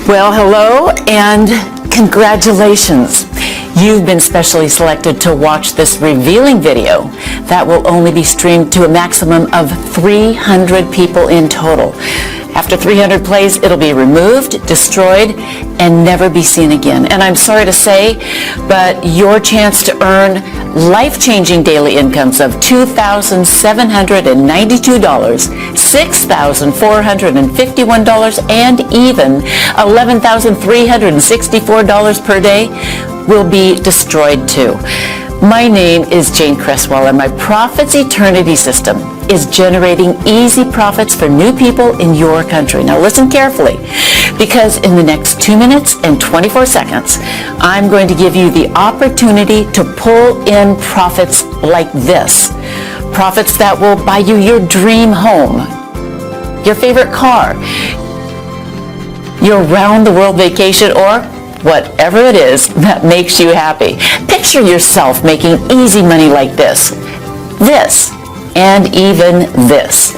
Well, hello and congratulations. You've been specially selected to watch this revealing video that will only be streamed to a maximum of 300 people in total. After 300 plays, it'll be removed, destroyed, and never be seen again. And I'm sorry to say, but your chance to earn life-changing daily incomes of $2,792, $6,451, and even $11,364 per day will be destroyed too. My name is Jane Cresswell, and my Profits Eternity system is generating easy profits for new people in your country. Now listen carefully, because in the next 2 minutes and 24 seconds, I'm going to give you the opportunity to pull in profits like this. Profits that will buy you your dream home, your favorite car, your round-the-world vacation, or whatever it is that makes you happy. Picture yourself making easy money like this, and even this.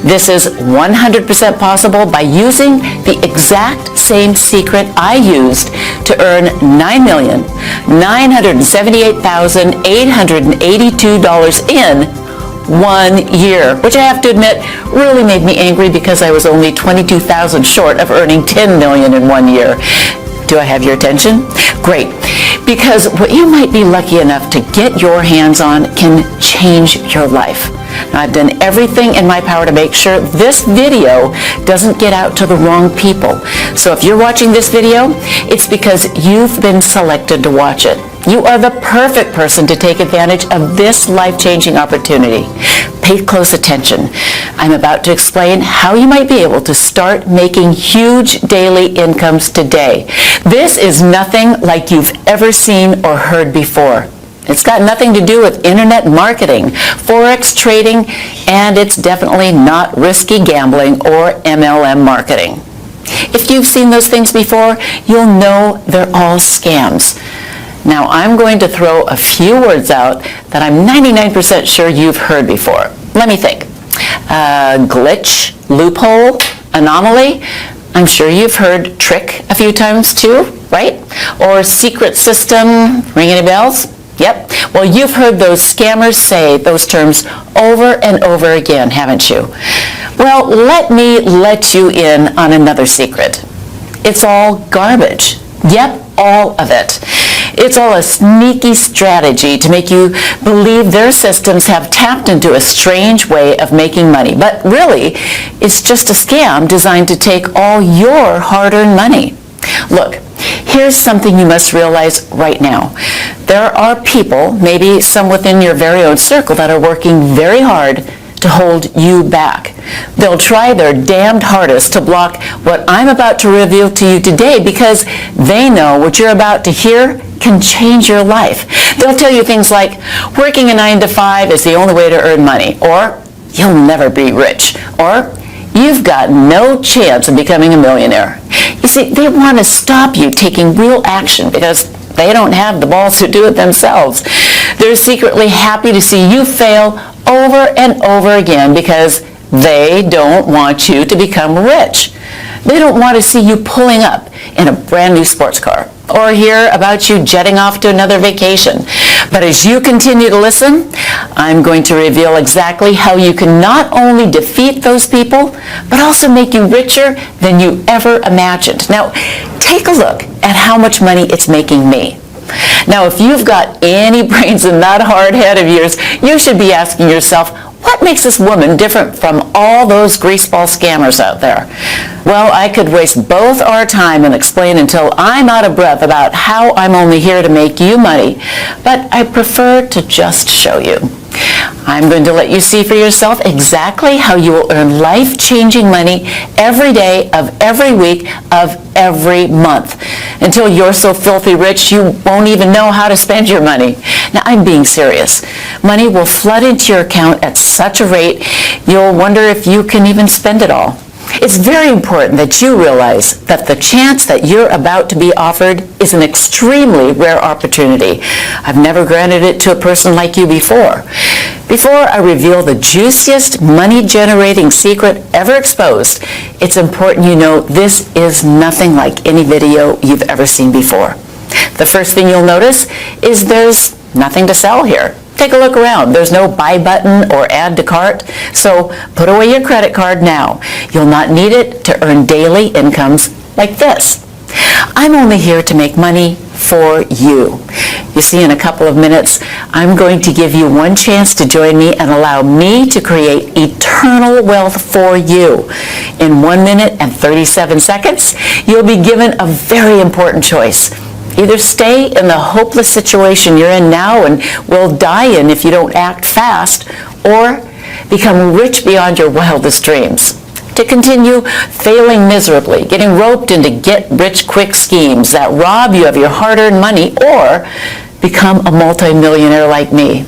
This is 100% possible by using the exact same secret I used to earn $9,978,882 in 1 year, which I have to admit really made me angry because I was only 22,000 short of earning 10 million in 1 year. Do I have your attention? Great. Because what you might be lucky enough to get your hands on can change your life. Now, I've done everything in my power to make sure this video doesn't get out to the wrong people. So if you're watching this video, it's because you've been selected to watch it. You are the perfect person to take advantage of this life-changing opportunity. Pay close attention. I'm about to explain how you might be able to start making huge daily incomes today. This is nothing like you've ever seen or heard before. It's got nothing to do with internet marketing, forex trading, and it's definitely not risky gambling or MLM marketing. If you've seen those things before, you'll know they're all scams. Now, I'm going to throw a few words out that I'm 99% sure you've heard before. Let me think. Glitch, loophole, anomaly. I'm sure you've heard trick a few times too, right? Or secret system. Ring any bells? Yep. Well, you've heard those scammers say those terms over and over again, haven't you? Well, let me let you in on another secret. It's all garbage. Yep, all of it. It's all a sneaky strategy to make you believe their systems have tapped into a strange way of making money. But really, it's just a scam designed to take all your hard-earned money. Look, here's something you must realize right now. There are people, maybe some within your very own circle, that are working very hard to hold you back. They'll try their damned hardest to block what I'm about to reveal to you today because they know what you're about to hear can change your life. They'll tell you things like, working a 9 to 5 is the only way to earn money, or you'll never be rich, or you've got no chance of becoming a millionaire. You see, they want to stop you taking real action because they don't have the balls to do it themselves. They're secretly happy to see you fail over and over again because they don't want you to become rich. They don't want to see you pulling up in a brand new sports car or hear about you jetting off to another vacation. But as you continue to listen, I'm going to reveal exactly how you can not only defeat those people, but also make you richer than you ever imagined. Now, take a look at how much money it's making me. Now, if you've got any brains in that hard head of yours, you should be asking yourself, what makes this woman different from all those greaseball scammers out there? Well, I could waste both our time and explain until I'm out of breath about how I'm only here to make you money, but I prefer to just show you. I'm going to let you see for yourself exactly how you will earn life-changing money every day of every week of every month until you're so filthy rich you won't even know how to spend your money. Now, I'm being serious. Money will flood into your account at such a rate you'll wonder if you can even spend it all. It's very important that you realize that the chance that you're about to be offered is an extremely rare opportunity. I've never granted it to a person like you before. Before I reveal the juiciest money-generating secret ever exposed, it's important you know this is nothing like any video you've ever seen before. The first thing you'll notice is there's nothing to sell here. Take a look around. There's no buy button or add to cart, so put away your credit card now. You'll not need it to earn daily incomes like this. I'm only here to make money for you. You see, in a couple of minutes, I'm going to give you one chance to join me and allow me to create eternal wealth for you. In 1 minute and 37 seconds, you'll be given a very important choice. Either stay in the hopeless situation you're in now and will die in if you don't act fast, or become rich beyond your wildest dreams. To continue failing miserably, getting roped into get-rich-quick schemes that rob you of your hard-earned money, or become a multimillionaire like me.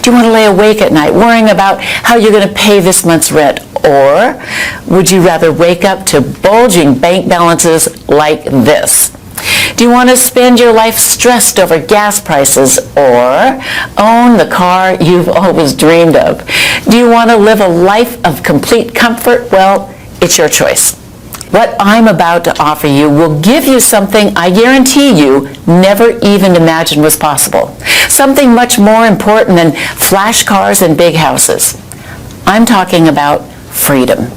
Do you want to lay awake at night worrying about how you're going to pay this month's rent? Or would you rather wake up to bulging bank balances like this? Do you want to spend your life stressed over gas prices or own the car you've always dreamed of? Do you want to live a life of complete comfort? Well, it's your choice. What I'm about to offer you will give you something I guarantee you never even imagined was possible. Something much more important than flash cars and big houses. I'm talking about freedom.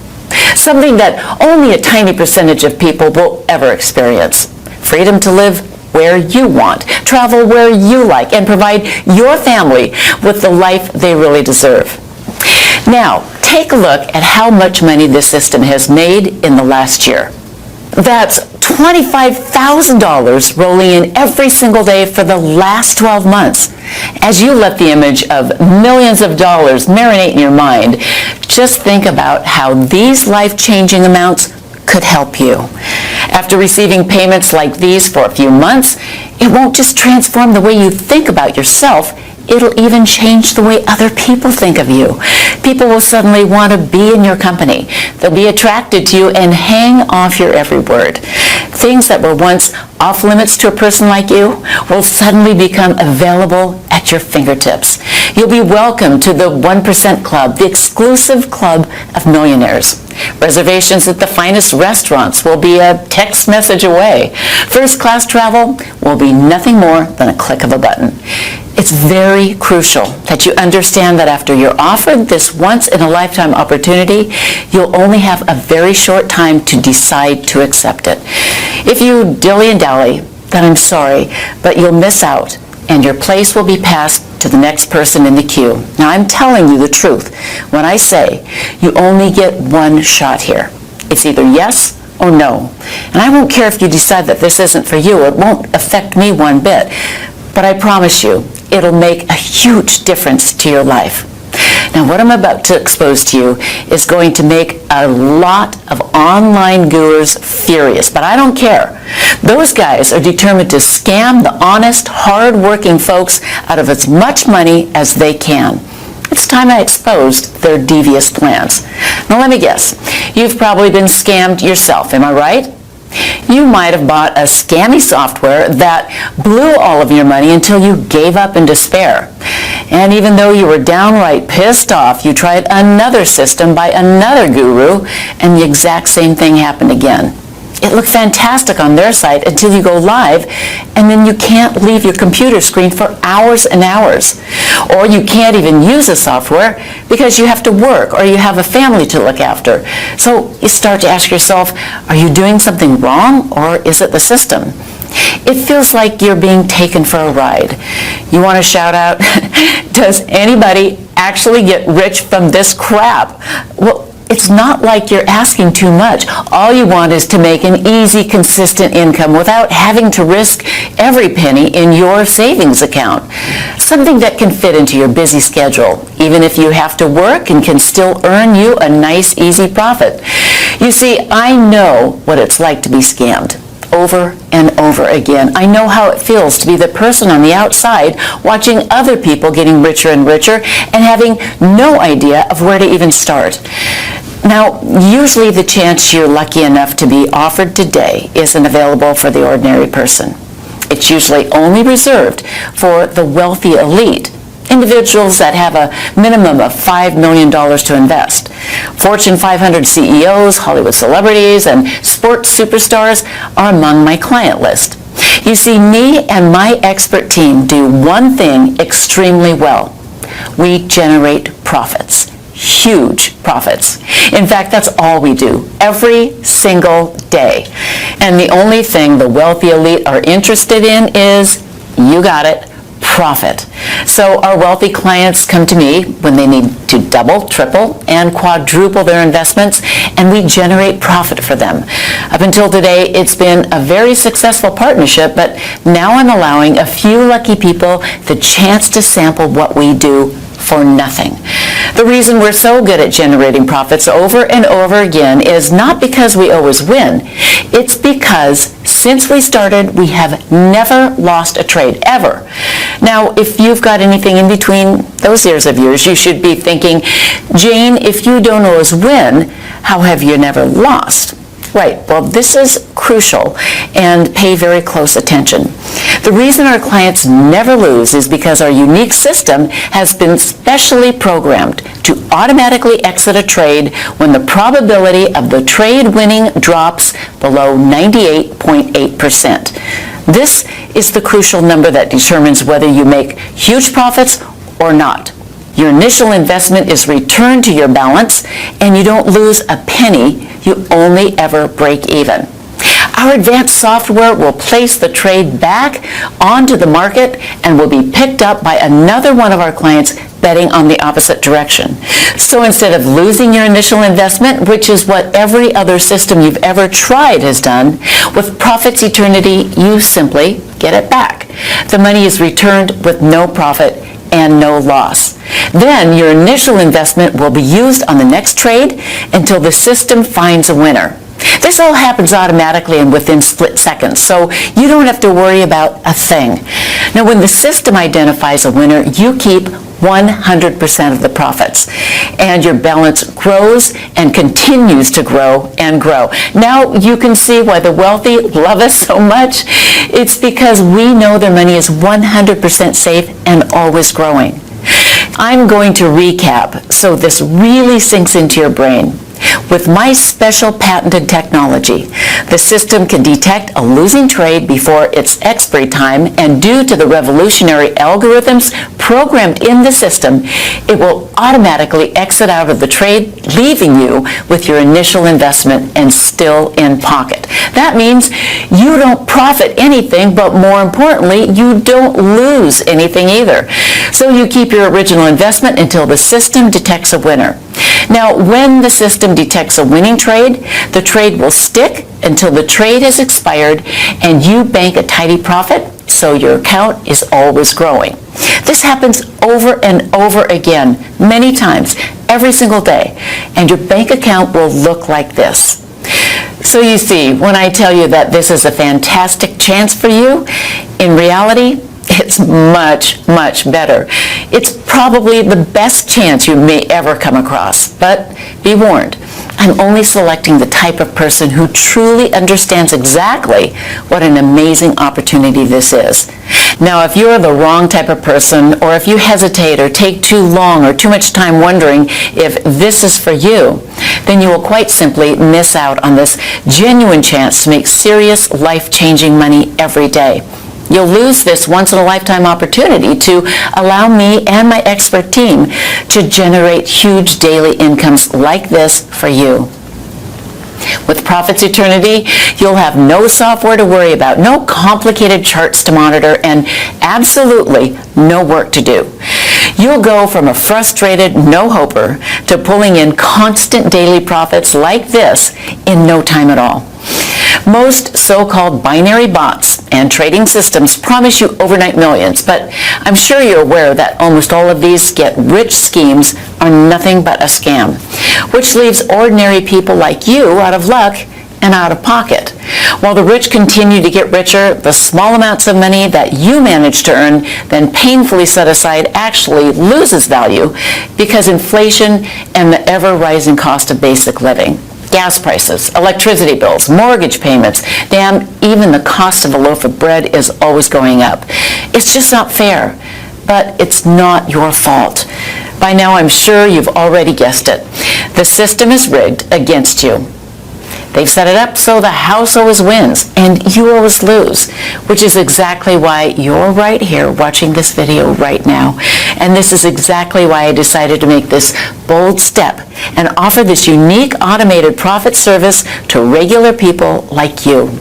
Something that only a tiny percentage of people will ever experience. Freedom to live where you want, travel where you like, and provide your family with the life they really deserve. Now, take a look at how much money this system has made in the last year. That's $25,000 rolling in every single day for the last 12 months. As you let the image of millions of dollars marinate in your mind, just think about how these life-changing amounts could help you. After receiving payments like these for a few months, it won't just transform the way you think about yourself, it'll even change the way other people think of you. People will suddenly want to be in your company. They'll be attracted to you and hang off your every word. Things that were once off limits to a person like you will suddenly become available at your fingertips. You'll be welcome to the 1% Club, the exclusive club of millionaires. Reservations at the finest restaurants will be a text message away. First-class travel will be nothing more than a click of a button. It's very crucial that you understand that after you're offered this once-in-a-lifetime opportunity, you'll only have a very short time to decide to accept it. If you dilly and dally, then I'm sorry, but you'll miss out, and your place will be passed to the next person in the queue. Now, I'm telling you the truth when I say you only get one shot here. It's either yes or no. And I won't care if you decide that this isn't for you. It won't affect me one bit. But I promise you, it'll make a huge difference to your life. Now, what I'm about to expose to you is going to make a lot of online gurus furious, but I don't care. Those guys are determined to scam the honest, hard-working folks out of as much money as they can. It's time I exposed their devious plans. Now, let me guess. You've probably been scammed yourself, am I right? You might have bought a scammy software that blew all of your money until you gave up in despair. And even though you were downright pissed off, you tried another system by another guru, and the exact same thing happened again. It looked fantastic on their site until you go live, and then you can't leave your computer screen for hours and hours. Or you can't even use the software because you have to work or you have a family to look after. So you start to ask yourself, are you doing something wrong, or is it the system? It feels like you're being taken for a ride. You want to shout out, does anybody actually get rich from this crap? Well, it's not like you're asking too much. All you want is to make an easy, consistent income without having to risk every penny in your savings account. Something that can fit into your busy schedule, even if you have to work and can still earn you a nice, easy profit. You see, I know what it's like to be scammed. Over and over again. I know how it feels to be the person on the outside watching other people getting richer and richer and having no idea of where to even start. Now, usually the chance you're lucky enough to be offered today isn't available for the ordinary person. It's usually only reserved for the wealthy elite, individuals that have a minimum of $5 million to invest. Fortune 500 CEOs, Hollywood celebrities, and sports superstars are among my client list. You see, me and my expert team do one thing extremely well. We generate profits. Huge profits. In fact, that's all we do every single day. And the only thing the wealthy elite are interested in is, you got it, profit. So our wealthy clients come to me when they need to double, triple, and quadruple their investments, and we generate profit for them. Up until today, it's been a very successful partnership, but now I'm allowing a few lucky people the chance to sample what we do for nothing. The reason we're so good at generating profits over and over again is not because we always win. It's because since we started, we have never lost a trade, ever. Now, if you've got anything in between those ears of yours, you should be thinking, Jane, if you don't always win, how have you never lost? Right, well, this is crucial, and pay very close attention. The reason our clients never lose is because our unique system has been specially programmed to automatically exit a trade when the probability of the trade winning drops below 98.8%. This is the crucial number that determines whether you make huge profits or not. Your initial investment is returned to your balance, and you don't lose a penny. You only ever break even. Our advanced software will place the trade back onto the market and will be picked up by another one of our clients betting on the opposite direction. So instead of losing your initial investment, which is what every other system you've ever tried has done, with Profits Eternity, you simply get it back. The money is returned with no profit and no loss. Then your initial investment will be used on the next trade until the system finds a winner. This all happens automatically and within split seconds, so you don't have to worry about a thing. Now, when the system identifies a winner, you keep 100% of the profits, and your balance grows and continues to grow and grow. Now you can see why the wealthy love us so much. It's because we know their money is 100% safe and always growing. I'm going to recap so this really sinks into your brain. With my special patented technology, the system can detect a losing trade before its expiry time, and due to the revolutionary algorithms programmed in the system, it will automatically exit out of the trade, leaving you with your initial investment and still in pocket. That means you don't profit anything, but more importantly, you don't lose anything either. So you keep your original investment until the system detects a winner. Now, when the system detects a winning trade, the trade will stick until the trade has expired and you bank a tidy profit, so your account is always growing. This happens over and over again, many times, every single day, and your bank account will look like this. So you see, when I tell you that this is a fantastic chance for you, in reality, it's much, much better. It's probably the best chance you may ever come across. But be warned, I'm only selecting the type of person who truly understands exactly what an amazing opportunity this is. Now, if you're the wrong type of person, or if you hesitate or take too long or too much time wondering if this is for you, then you will quite simply miss out on this genuine chance to make serious, life-changing money every day. You'll lose this once-in-a-lifetime opportunity to allow me and my expert team to generate huge daily incomes like this for you. With Profits Eternity, you'll have no software to worry about, no complicated charts to monitor, and absolutely no work to do. You'll go from a frustrated no-hoper to pulling in constant daily profits like this in no time at all. Most so-called binary bots and trading systems promise you overnight millions, but I'm sure you're aware that almost all of these get-rich schemes are nothing but a scam, which leaves ordinary people like you out of luck and out of pocket. While the rich continue to get richer, the small amounts of money that you manage to earn, then painfully set aside, actually loses value because inflation and the ever-rising cost of basic living. Gas prices, electricity bills, mortgage payments, damn, even the cost of a loaf of bread is always going up. It's just not fair, but it's not your fault. By now, I'm sure you've already guessed it. The system is rigged against you. They've set it up so the house always wins and you always lose, which is exactly why you're right here watching this video right now. And this is exactly why I decided to make this bold step and offer this unique automated profit service to regular people like you.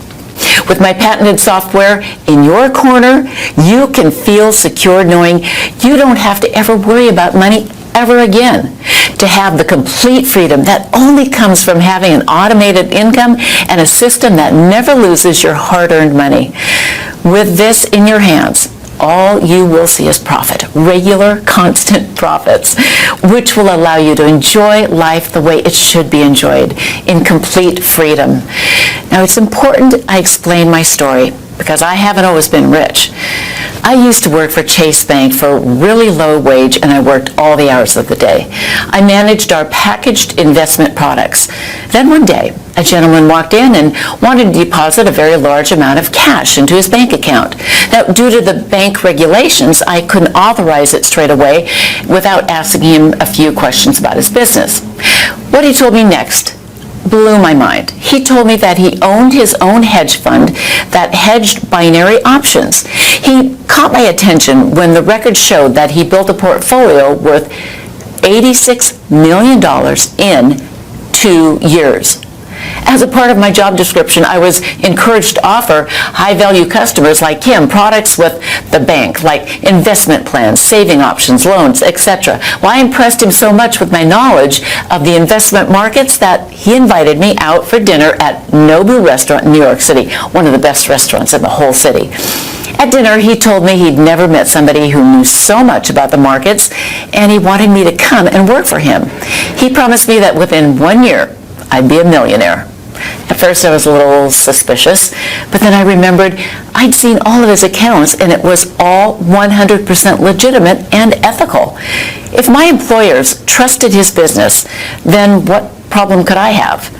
With my patented software in your corner, you can feel secure knowing you don't have to ever worry about money ever again. To have the complete freedom that only comes from having an automated income and a system that never loses your hard-earned money. With this in your hands, all you will see is profit, regular, constant profits, which will allow you to enjoy life the way it should be enjoyed, in complete freedom. Now, it's important I explain my story because I haven't always been rich. I used to work for Chase Bank for a really low wage, and I worked all the hours of the day. I managed our packaged investment products. Then one day, a gentleman walked in and wanted to deposit a very large amount of cash into his bank account. Now, due to the bank regulations, I couldn't authorize it straight away without asking him a few questions about his business. What he told me next blew my mind. He told me that he owned his own hedge fund that hedged binary options. He caught my attention when the record showed that he built a portfolio worth $86 million in 2 years. As a part of my job description, I was encouraged to offer high-value customers like him products with the bank, like investment plans, saving options, loans, etc. Well, I impressed him so much with my knowledge of the investment markets that he invited me out for dinner at Nobu Restaurant in New York City, one of the best restaurants in the whole city. At dinner, he told me he'd never met somebody who knew so much about the markets, and he wanted me to come and work for him. He promised me that within 1 year, I'd be a millionaire. At first I was a little suspicious, but then I remembered I'd seen all of his accounts and it was all 100% legitimate and ethical. If my employers trusted his business, then what problem could I have?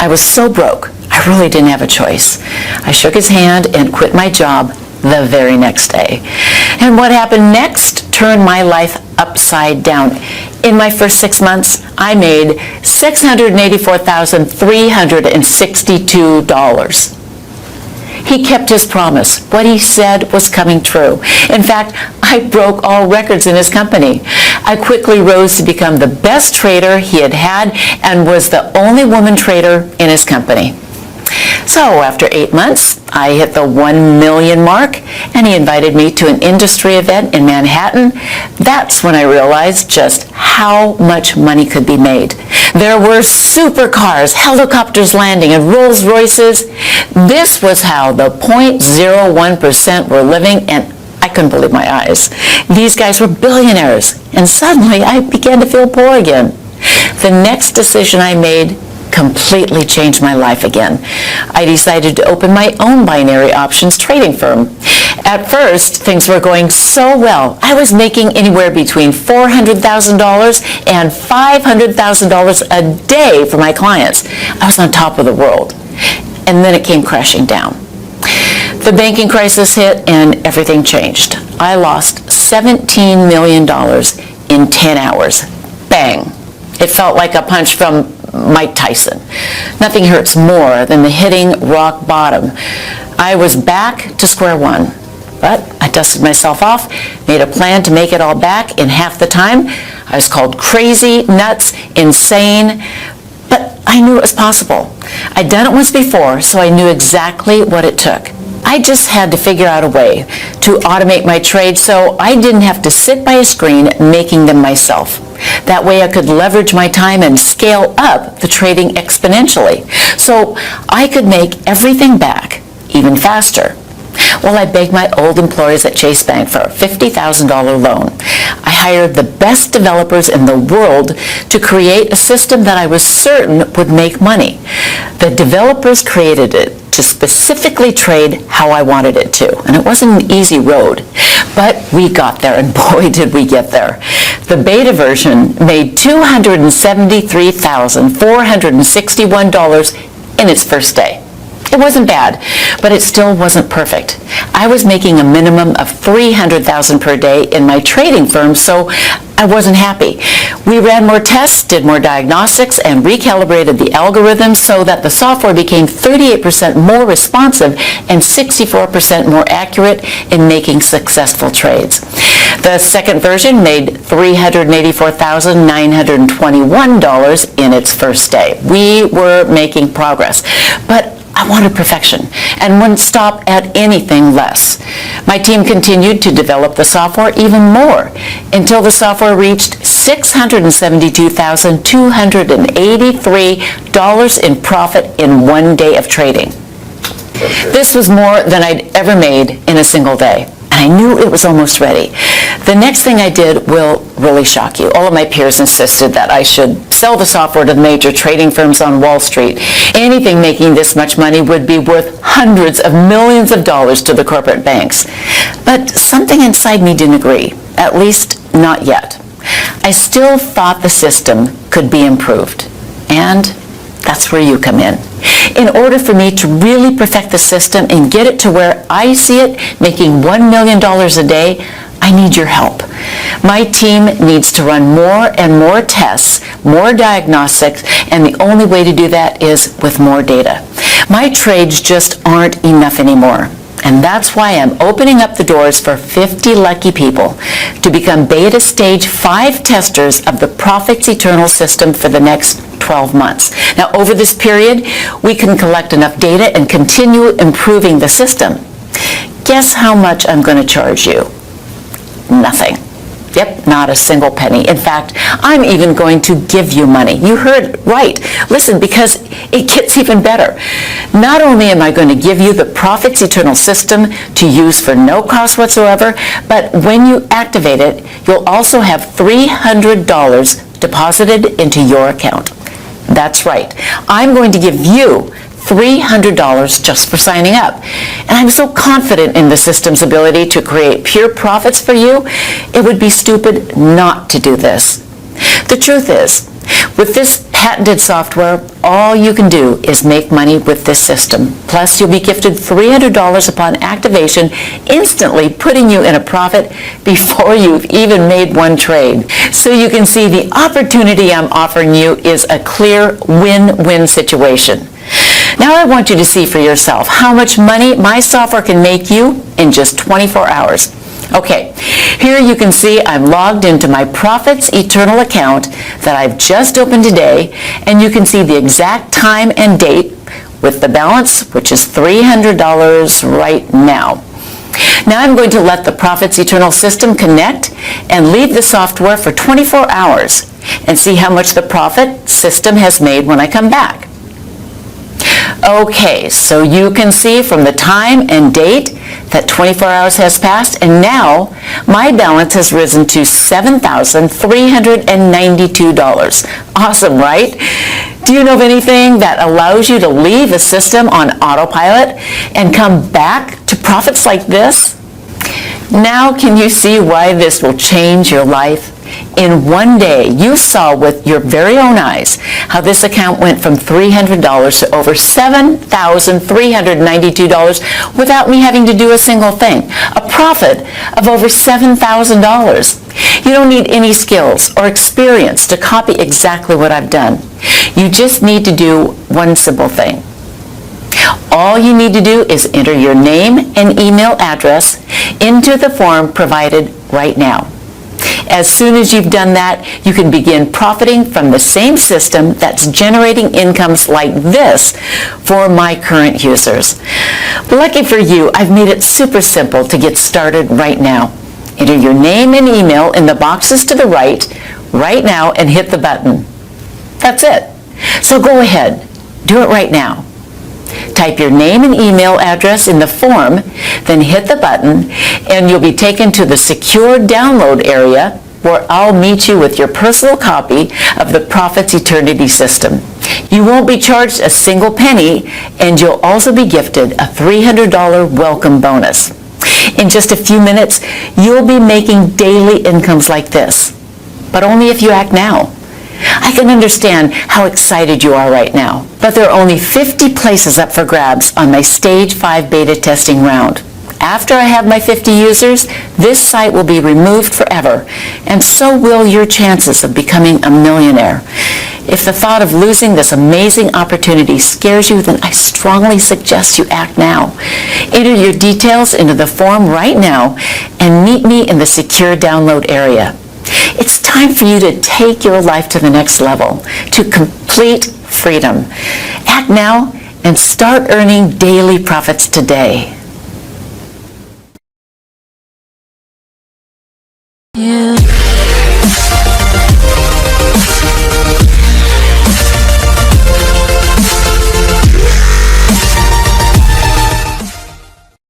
I was so broke, I really didn't have a choice. I shook his hand and quit my job the very next day. And what happened next turned my life upside down. In my first 6 months, I made $684,362. He kept his promise. What he said was coming true. In fact, I broke all records in his company. I quickly rose to become the best trader he had had and was the only woman trader in his company. So after 8 months, I hit the 1 million mark, and he invited me to an industry event in Manhattan. That's when I realized just how much money could be made. There were supercars, helicopters landing, and Rolls Royces. This was how the 0.01% were living, and I couldn't believe my eyes. These guys were billionaires, and suddenly I began to feel poor again. The next decision I made completely changed my life again. I decided to open my own binary options trading firm. At first, things were going so well. I was making anywhere between $400,000 and $500,000 a day for my clients. I was on top of the world. And then it came crashing down. The banking crisis hit and everything changed. I lost $17 million in 10 hours. Bang. It felt like a punch from Mike Tyson. Nothing hurts more than the hitting rock bottom. I was back to square one, but I dusted myself off, made a plan to make it all back in half the time. I was called crazy, nuts, insane, but I knew it was possible. I'd done it once before, so I knew exactly what it took. I just had to figure out a way to automate my trade so I didn't have to sit by a screen making them myself. That way I could leverage my time and scale up the trading exponentially so I could make everything back even faster. Well, I begged my old employers at Chase Bank for a $50,000 loan. I hired the best developers in the world to create a system that I was certain would make money. The developers created it to specifically trade how I wanted it to. And it wasn't an easy road, but we got there, and boy, did we get there. The beta version made $273,461 in its first day. It wasn't bad, but it still wasn't perfect. I was making a minimum of $300,000 per day in my trading firm, so I wasn't happy. We ran more tests, did more diagnostics, and recalibrated the algorithms so that the software became 38% more responsive and 64% more accurate in making successful trades. The second version made $384,921 in its first day. We were making progress, but I wanted perfection and wouldn't stop at anything less. My team continued to develop the software even more until the software reached $672,283 in profit in one day of trading. This was more than I'd ever made in a single day. I knew it was almost ready. The next thing I did will really shock you. All of my peers insisted that I should sell the software to the major trading firms on Wall Street. Anything making this much money would be worth hundreds of millions of dollars to the corporate banks. But something inside me didn't agree, at least not yet. I still thought the system could be improved, and that's where you come in. In order for me to really perfect the system and get it to where I see it making $1 million a day, I need your help. My team needs to run more and more tests, more diagnostics, and the only way to do that is with more data. My trades just aren't enough anymore. And that's why I'm opening up the doors for 50 lucky people to become beta stage 5 testers of the Profits Eternal system for the next 12 months. Now, over this period, we can collect enough data and continue improving the system. Guess how much I'm going to charge you? Nothing. Yep, not a single penny. In fact, I'm even going to give you money. You heard right. Listen, because it gets even better. Not only am I going to give you the Profits Eternal system to use for no cost whatsoever, but when you activate it, you'll also have $300 deposited into your account. That's right. I'm going to give you $300 just for signing up. And I'm so confident in the system's ability to create pure profits for you, it would be stupid not to do this. The truth is, with this patented software, all you can do is make money with this system. Plus, you'll be gifted $300 upon activation, instantly putting you in a profit before you've even made one trade. So you can see the opportunity I'm offering you is a clear win-win situation. Now I want you to see for yourself how much money my software can make you in just 24 hours. Okay, here you can see I'm logged into my Profits Eternal account that I've just opened today, and you can see the exact time and date with the balance, which is $300 right now. Now I'm going to let the Profits Eternal system connect and leave the software for 24 hours and see how much the profit system has made when I come back. Okay, so you can see from the time and date that 24 hours has passed, and now my balance has risen to $7,392. Awesome, right? Do you know of anything that allows you to leave a system on autopilot and come back to profits like this? Now can you see why this will change your life? In one day, you saw with your very own eyes how this account went from $300 to over $7,392 without me having to do a single thing. A profit of over $7,000. You don't need any skills or experience to copy exactly what I've done. You just need to do one simple thing. All you need to do is enter your name and email address into the form provided right now. As soon as you've done that, you can begin profiting from the same system that's generating incomes like this for my current users. Lucky for you, I've made it super simple to get started right now. Enter your name and email in the boxes to the right now, and hit the button. That's it. So go ahead, do it right now. Type your name and email address in the form, then hit the button, and you'll be taken to the secure download area where I'll meet you with your personal copy of the Profits Eternity system. You won't be charged a single penny, and you'll also be gifted a $300 welcome bonus. In just a few minutes, you'll be making daily incomes like this, but only if you act now. I can understand how excited you are right now, but there are only 50 places up for grabs on my Stage 5 beta testing round. After I have my 50 users, this site will be removed forever, and so will your chances of becoming a millionaire. If the thought of losing this amazing opportunity scares you, then I strongly suggest you act now. Enter your details into the form right now and meet me in the secure download area. It's time for you to take your life to the next level, to complete freedom. Act now and start earning daily profits today. You